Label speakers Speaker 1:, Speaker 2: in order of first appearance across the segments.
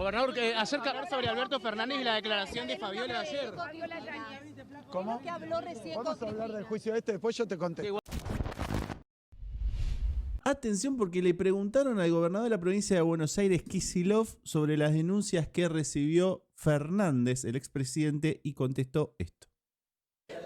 Speaker 1: Gobernador, acerca hablar sobre Alberto Fernández y la declaración de Fabiola ayer.
Speaker 2: ¿Cómo? Vamos a hablar del juicio después yo te contesto.
Speaker 3: Atención, porque le preguntaron al gobernador de la provincia de Buenos Aires, Kicillof, sobre las denuncias que recibió Fernández, el expresidente, y contestó esto.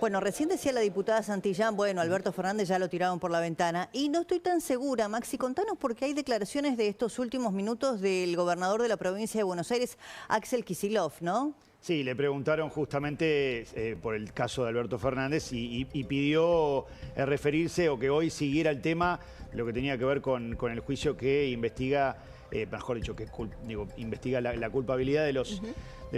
Speaker 4: Bueno, recién decía la diputada Santillán, bueno, Alberto Fernández ya lo tiraron por la ventana, y no estoy tan segura, Maxi, contanos porque hay declaraciones de estos últimos minutos del gobernador de la provincia de Buenos Aires, Axel Kicillof, ¿no?
Speaker 5: Sí, le preguntaron justamente por el caso de Alberto Fernández y pidió referirse o que hoy siguiera el tema, lo que tenía que ver con el juicio que investiga, mejor dicho, que investiga la culpabilidad de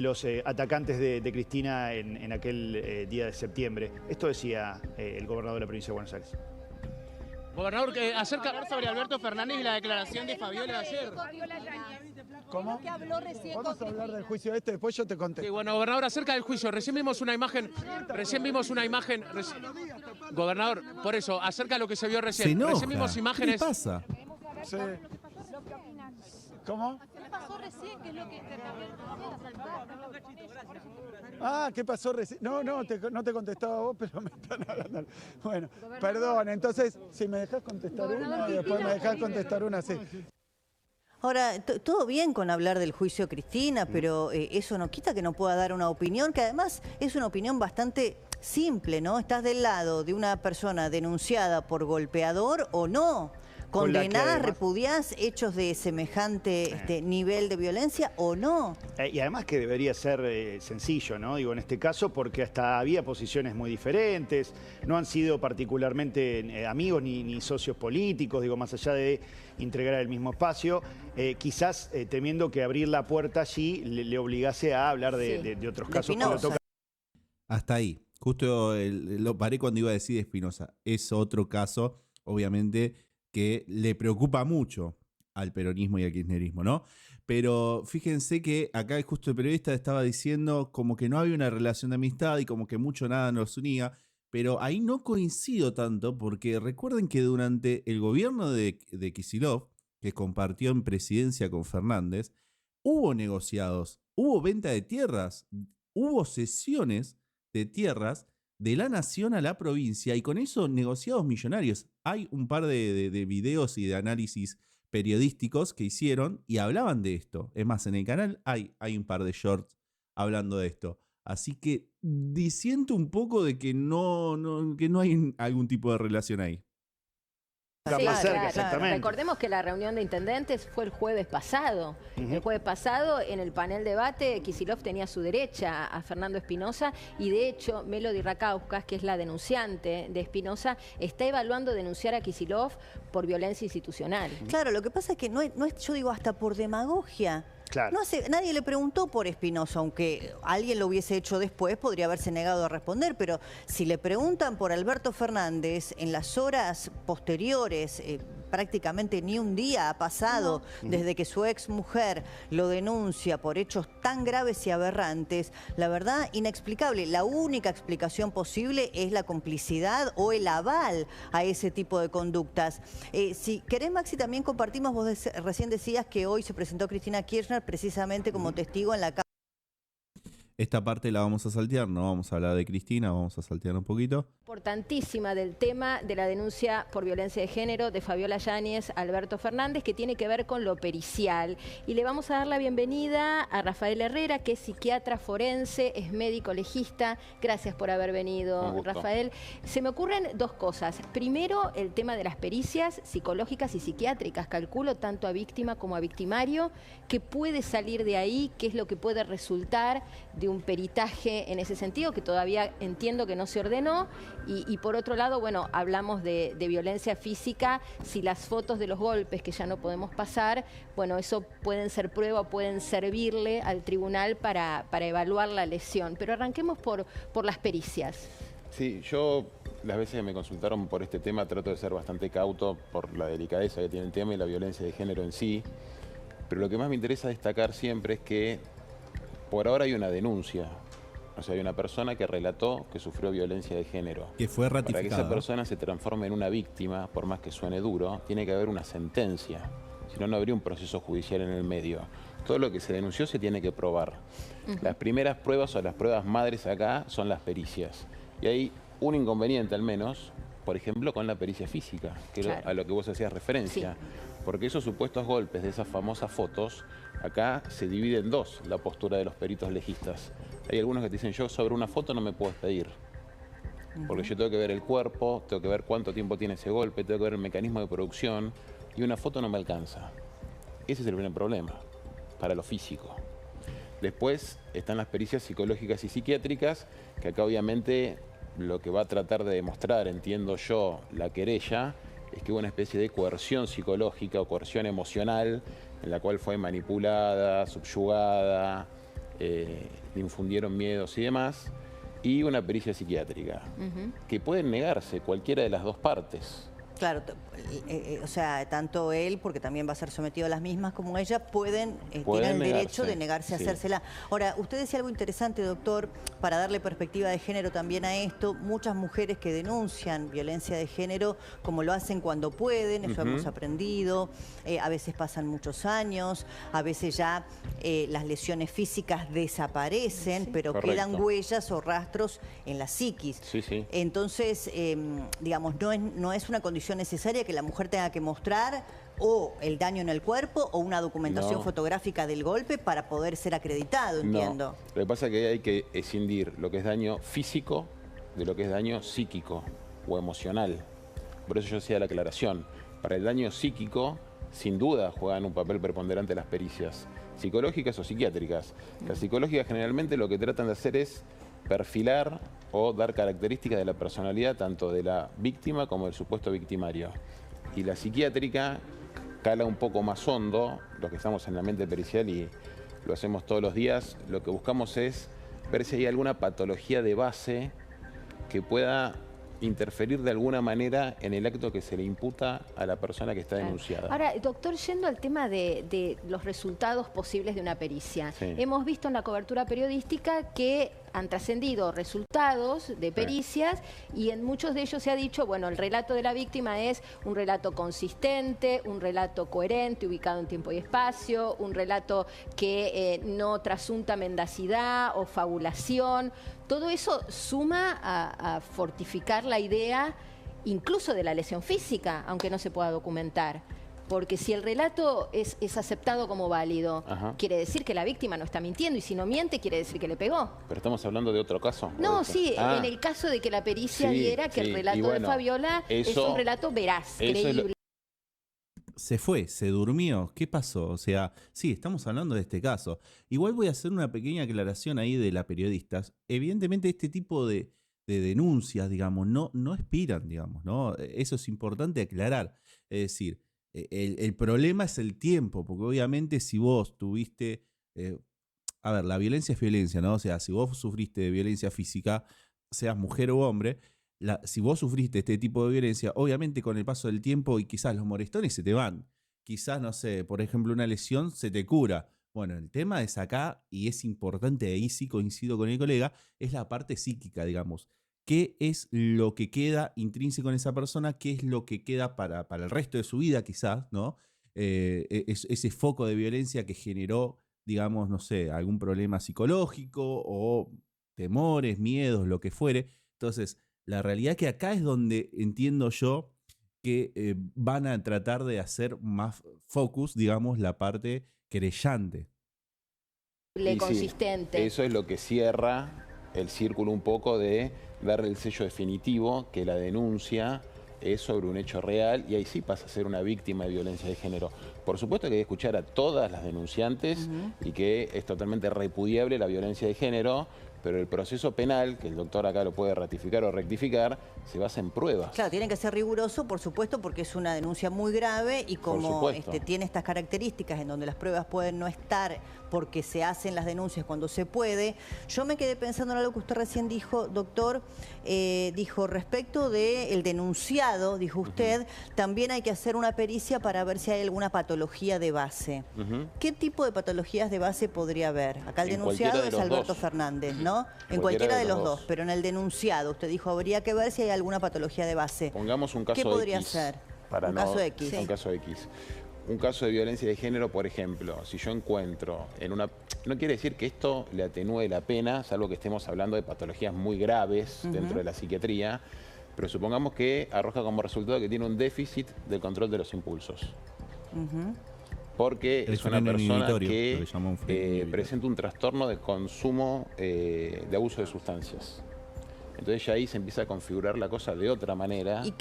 Speaker 5: los atacantes de Cristina en aquel día de septiembre. Esto decía el gobernador de la provincia de Buenos Aires.
Speaker 1: Gobernador, acerca hablar sobre Alberto Fernández y la declaración de Fabiola ayer.
Speaker 2: ¿Cómo? Vamos a hablar del juicio después yo te contesto.
Speaker 1: Sí, bueno, gobernador, acerca del juicio, recién vimos una imagen. Gobernador, por eso, acerca de lo que se vio recién.
Speaker 3: Se enoja.
Speaker 1: Recién vimos imágenes.
Speaker 3: ¿Qué pasa?
Speaker 2: Sí. ¿Cómo?
Speaker 6: ¿Qué pasó recién? ¿Qué es lo que
Speaker 2: ¿Qué pasó recién? No te contestaba vos, pero me están hablando. Bueno, perdón, entonces, si me dejás contestar una, después me dejás contestar una, sí.
Speaker 4: Ahora, todo bien con hablar del juicio Cristina, pero eso no quita que no pueda dar una opinión, que además es una opinión bastante simple, ¿no? ¿Estás del lado de una persona denunciada por golpeador o no? ¿Condenás, repudiás hechos de semejante nivel de violencia o no?
Speaker 5: Y además que debería ser sencillo, ¿no? Digo, en este caso, porque hasta había posiciones muy diferentes, no han sido particularmente amigos ni socios políticos, digo, más allá de integrar el mismo espacio, quizás temiendo que abrir la puerta allí le obligase a hablar de otros casos que lo tocan.
Speaker 3: Hasta ahí. Justo lo paré cuando iba a decir Espinosa. Es otro caso, obviamente, que le preocupa mucho al peronismo y al kirchnerismo, ¿no? Pero fíjense que acá justo el periodista estaba diciendo como que no había una relación de amistad y como que mucho nada nos unía, pero ahí no coincido tanto porque recuerden que durante el gobierno de Kicillof, que compartió en presidencia con Fernández, hubo negociados, hubo venta de tierras, hubo cesiones de tierras de la nación a la provincia y con eso negociados millonarios. Hay un par de videos y de análisis periodísticos que hicieron y hablaban de esto. Es más, en el canal hay un par de shorts hablando de esto. Así que disiento un poco de que no hay algún tipo de relación ahí.
Speaker 6: Sí,
Speaker 5: Más cerca,
Speaker 6: claro.
Speaker 5: exactamente.
Speaker 6: Recordemos que la reunión de intendentes fue el jueves pasado. El jueves pasado, en el panel debate, Kicillof tenía a su derecha a Fernando Espinosa y de hecho Melody Racauskas, que es la denunciante de Espinosa, está evaluando denunciar a Kicillof por violencia institucional.
Speaker 4: Claro, lo que pasa es que no es, yo digo, hasta por demagogia.
Speaker 5: Claro.
Speaker 4: Nadie le preguntó por Espinosa, aunque alguien lo hubiese hecho después, podría haberse negado a responder, pero si le preguntan por Alberto Fernández, en las horas posteriores, prácticamente ni un día ha pasado desde que su ex mujer lo denuncia por hechos tan graves y aberrantes, la verdad, inexplicable. La única explicación posible es la complicidad o el aval a ese tipo de conductas. Si querés, Maxi, también compartimos, vos recién decías que hoy se presentó Cristina Kirchner precisamente como testigo en la causa.
Speaker 3: Esta parte la vamos a saltear, no vamos a hablar de Cristina, vamos a saltear un poquito.
Speaker 6: Importantísima del tema de la denuncia por violencia de género de Fabiola Yáñez a Alberto Fernández, que tiene que ver con lo pericial. Y le vamos a dar la bienvenida a Rafael Herrera, que es psiquiatra forense, es médico legista. Gracias por haber venido, Rafael. Se me ocurren dos cosas. Primero, el tema de las pericias psicológicas y psiquiátricas. Calculo tanto a víctima como a victimario. ¿Qué puede salir de ahí? ¿Qué es lo que puede resultar de un peritaje en ese sentido, que todavía entiendo que no se ordenó? Y por otro lado, bueno, hablamos de violencia física, si las fotos de los golpes que ya no podemos pasar, bueno, eso pueden ser prueba, pueden servirle al tribunal para evaluar la lesión. Pero arranquemos por las pericias.
Speaker 7: Sí, yo las veces que me consultaron por este tema trato de ser bastante cauto por la delicadeza que tiene el tema y la violencia de género en sí, pero lo que más me interesa destacar siempre es que por ahora hay una denuncia. O sea, hay una persona que relató que sufrió violencia de género.
Speaker 3: Que fue ratificada.
Speaker 7: Para que esa persona se transforme en una víctima, por más que suene duro, tiene que haber una sentencia. Si no, no habría un proceso judicial en el medio. todo lo que se denunció se tiene que probar. Las primeras pruebas o las pruebas madres acá son las pericias. Y hay un inconveniente al menos, por ejemplo, con la pericia física, que es a lo que vos hacías referencia. Sí. Porque esos supuestos golpes de esas famosas fotos, acá se divide en dos la postura de los peritos legistas. Hay algunos que te dicen, yo sobre una foto no me puedo expedir. Porque yo tengo que ver el cuerpo, tengo que ver cuánto tiempo tiene ese golpe, tengo que ver el mecanismo de producción, y una foto no me alcanza. Ese es el primer problema, para lo físico. Después están las pericias psicológicas y psiquiátricas, que acá obviamente lo que va a tratar de demostrar, entiendo yo, la querella, es que hubo una especie de coerción psicológica o coerción emocional, en la cual fue manipulada, subyugada, le infundieron miedos y demás, y una pericia psiquiátrica, que pueden negarse cualquiera de las dos partes.
Speaker 4: Claro, o sea, tanto él, porque también va a ser sometido a las mismas, como ella, tienen el derecho de negarse a hacérsela. Ahora, usted decía algo interesante, doctor, para darle perspectiva de género también a esto. Muchas mujeres que denuncian violencia de género, como lo hacen cuando pueden, eso hemos aprendido, a veces pasan muchos años, a veces ya las lesiones físicas desaparecen, pero quedan huellas o rastros en la psiquis. Entonces, digamos, no es una condición necesaria que la mujer tenga que mostrar o el daño en el cuerpo o una documentación fotográfica del golpe para poder ser acreditado, entiendo.
Speaker 7: Lo que pasa es que hay que escindir lo que es daño físico de lo que es daño psíquico o emocional. Por eso yo hacía la aclaración. Para el daño psíquico, sin duda, juegan un papel preponderante las pericias psicológicas o psiquiátricas. Las psicológicas generalmente lo que tratan de hacer es perfilar o dar características de la personalidad tanto de la víctima como del supuesto victimario. Y la psiquiátrica cala un poco más hondo, los que estamos en la mente pericial y lo hacemos todos los días, lo que buscamos es ver si hay alguna patología de base que pueda interferir de alguna manera en el acto que se le imputa a la persona que está denunciada.
Speaker 6: Ahora, doctor, yendo al tema de los resultados posibles de una pericia, hemos visto en la cobertura periodística que han trascendido resultados de pericias y en muchos de ellos se ha dicho, bueno, el relato de la víctima es un relato consistente, un relato coherente, ubicado en tiempo y espacio, un relato que no trasunta mendacidad o fabulación. Todo eso suma a fortificar la idea incluso de la lesión física, aunque no se pueda documentar. Porque si el relato es aceptado como válido, quiere decir que la víctima no está mintiendo, y si no miente, quiere decir que le pegó.
Speaker 7: ¿Pero estamos hablando de otro caso?
Speaker 6: No, sí, en el caso de que la pericia diera que el relato de Fabiola es un relato veraz, creíble.
Speaker 3: Se durmió. ¿Qué pasó? O sea, sí, estamos hablando de este caso. Igual voy a hacer una pequeña aclaración ahí de la periodista. Evidentemente este tipo de denuncias, digamos, no expiran, digamos, ¿no? Eso es importante aclarar. Es decir, el problema es el tiempo, porque obviamente si vos tuviste... a ver, la violencia es violencia, ¿no? O sea, si vos sufriste de violencia física, seas mujer o hombre, si vos sufriste este tipo de violencia, obviamente con el paso del tiempo y quizás los morestones se te van. Quizás, no sé, por ejemplo, una lesión se te cura. Bueno, el tema es acá, y es importante, ahí sí coincido con el colega, es la parte psíquica, digamos. ¿Qué es lo que queda intrínseco en esa persona? ¿Qué es lo que queda para el resto de su vida, quizás, ¿no? Ese foco de violencia que generó, digamos, no sé, algún problema psicológico o temores, miedos, lo que fuere. Entonces, la realidad es que acá es donde entiendo yo que van a tratar de hacer más focus, digamos, la parte querellante.
Speaker 6: Consistente.
Speaker 7: Sí, eso es lo que cierra el círculo un poco de darle el sello definitivo que la denuncia es sobre un hecho real y ahí sí pasa a ser una víctima de violencia de género. Por supuesto que hay que escuchar a todas las denunciantes y que es totalmente repudiable la violencia de género, pero el proceso penal, que el doctor acá lo puede ratificar o rectificar, se basa en pruebas.
Speaker 4: Claro, tiene que ser riguroso, por supuesto, porque es una denuncia muy grave y como tiene estas características en donde las pruebas pueden no estar porque se hacen las denuncias cuando se puede. Yo me quedé pensando en algo que usted recién dijo, doctor, dijo respecto del denunciado, dijo usted, también hay que hacer una pericia para ver si hay alguna patología de base. ¿Qué tipo de patologías de base podría haber? Acá el denunciado es Alberto Fernández, ¿no? En cualquiera de los dos, pero en el denunciado, usted dijo, habría que ver si hay alguna patología de base.
Speaker 7: Pongamos un caso
Speaker 4: ¿Qué podría
Speaker 7: X,
Speaker 4: ser?
Speaker 7: Para
Speaker 4: un caso X.
Speaker 7: Un caso X. un caso de violencia de género, por ejemplo, si yo encuentro en una... No quiere decir que esto le atenúe la pena, salvo que estemos hablando de patologías muy graves dentro de la psiquiatría, pero supongamos que arroja como resultado que tiene un déficit del control de los impulsos. Porque es una persona que presenta un trastorno de consumo, de abuso de sustancias. Entonces ya ahí se empieza a configurar la cosa de otra manera.
Speaker 4: ¿Y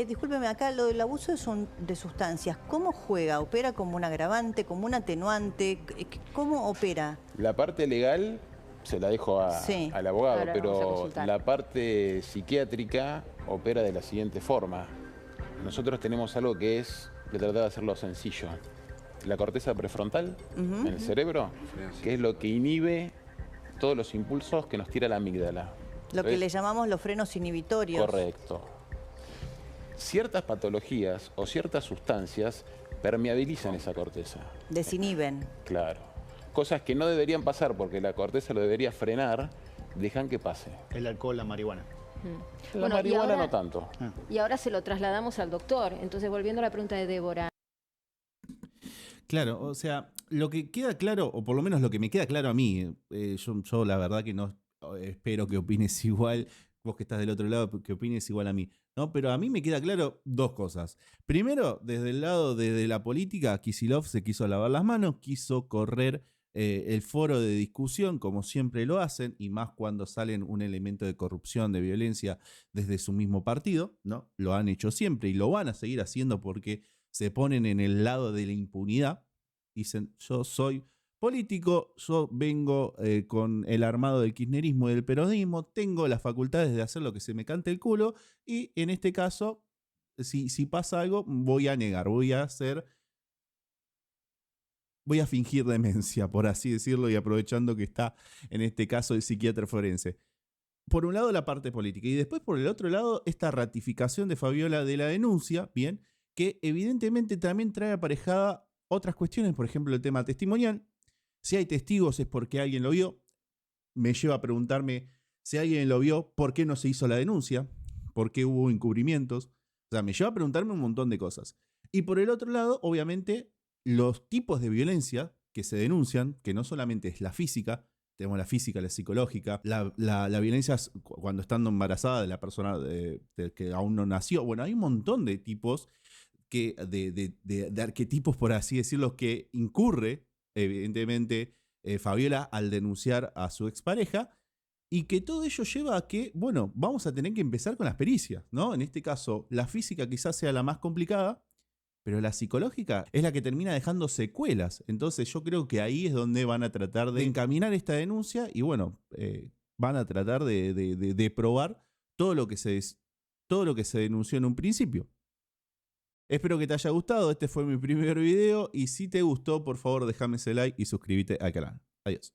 Speaker 4: discúlpeme, acá lo del abuso de sustancias, ¿cómo juega? ¿Opera como un agravante, como un atenuante? ¿Cómo opera?
Speaker 7: La parte legal se la dejo al abogado,
Speaker 6: Ahora
Speaker 7: pero la parte psiquiátrica opera de la siguiente forma. Nosotros tenemos algo que es de tratar de hacerlo sencillo. La corteza prefrontal en el cerebro, que es lo que inhibe todos los impulsos que nos tira la amígdala.
Speaker 4: Lo que le llamamos los frenos inhibitorios.
Speaker 7: Correcto. Ciertas patologías o ciertas sustancias permeabilizan esa corteza.
Speaker 4: Desinhiben.
Speaker 7: Claro. Cosas que no deberían pasar porque la corteza lo debería frenar, dejan que pase.
Speaker 5: El alcohol, la marihuana.
Speaker 7: La marihuana no tanto.
Speaker 6: Y ahora se lo trasladamos al doctor. Entonces, volviendo a la pregunta de Débora.
Speaker 3: Claro, o sea, lo que queda claro, o por lo menos lo que me queda claro a mí, yo la verdad que no espero que opines igual, vos que estás del otro lado, que opines igual a mí, ¿no? Pero a mí me queda claro dos cosas. Primero, desde el lado de la política, Kicillof se quiso lavar las manos, quiso correr el foro de discusión, como siempre lo hacen, y más cuando salen un elemento de corrupción, de violencia desde su mismo partido, ¿no? Lo han hecho siempre y lo van a seguir haciendo porque se ponen en el lado de la impunidad. Dicen, yo soy político, yo vengo con el armado del kirchnerismo y del peronismo, tengo las facultades de hacer lo que se me cante el culo y en este caso, si pasa algo, voy a negar, voy a fingir demencia, por así decirlo, y aprovechando que está en este caso el psiquiatra forense. Por un lado la parte política y después por el otro lado esta ratificación de Fabiola de la denuncia, bien, que evidentemente también trae aparejada otras cuestiones, por ejemplo el tema testimonial. Si hay testigos es porque alguien lo vio. Me lleva a preguntarme si alguien lo vio, ¿por qué no se hizo la denuncia? ¿Por qué hubo encubrimientos? O sea, me lleva a preguntarme un montón de cosas. Y por el otro lado, obviamente, los tipos de violencia que se denuncian, que no solamente es la física, tenemos la física, la psicológica, la violencia cuando estando embarazada de la persona que aún no nació. Bueno, hay un montón de tipos de arquetipos, por así decirlo, que incurre, evidentemente, Fabiola al denunciar a su expareja, y que todo ello lleva a que, bueno, vamos a tener que empezar con las pericias, ¿no? En este caso, la física quizás sea la más complicada, pero la psicológica es la que termina dejando secuelas. Entonces yo creo que ahí es donde van a tratar de encaminar esta denuncia y, bueno, van a tratar de probar todo lo que se denunció en un principio. Espero que te haya gustado, este fue mi primer video y si te gustó, por favor déjame ese like y suscríbete al canal. Adiós.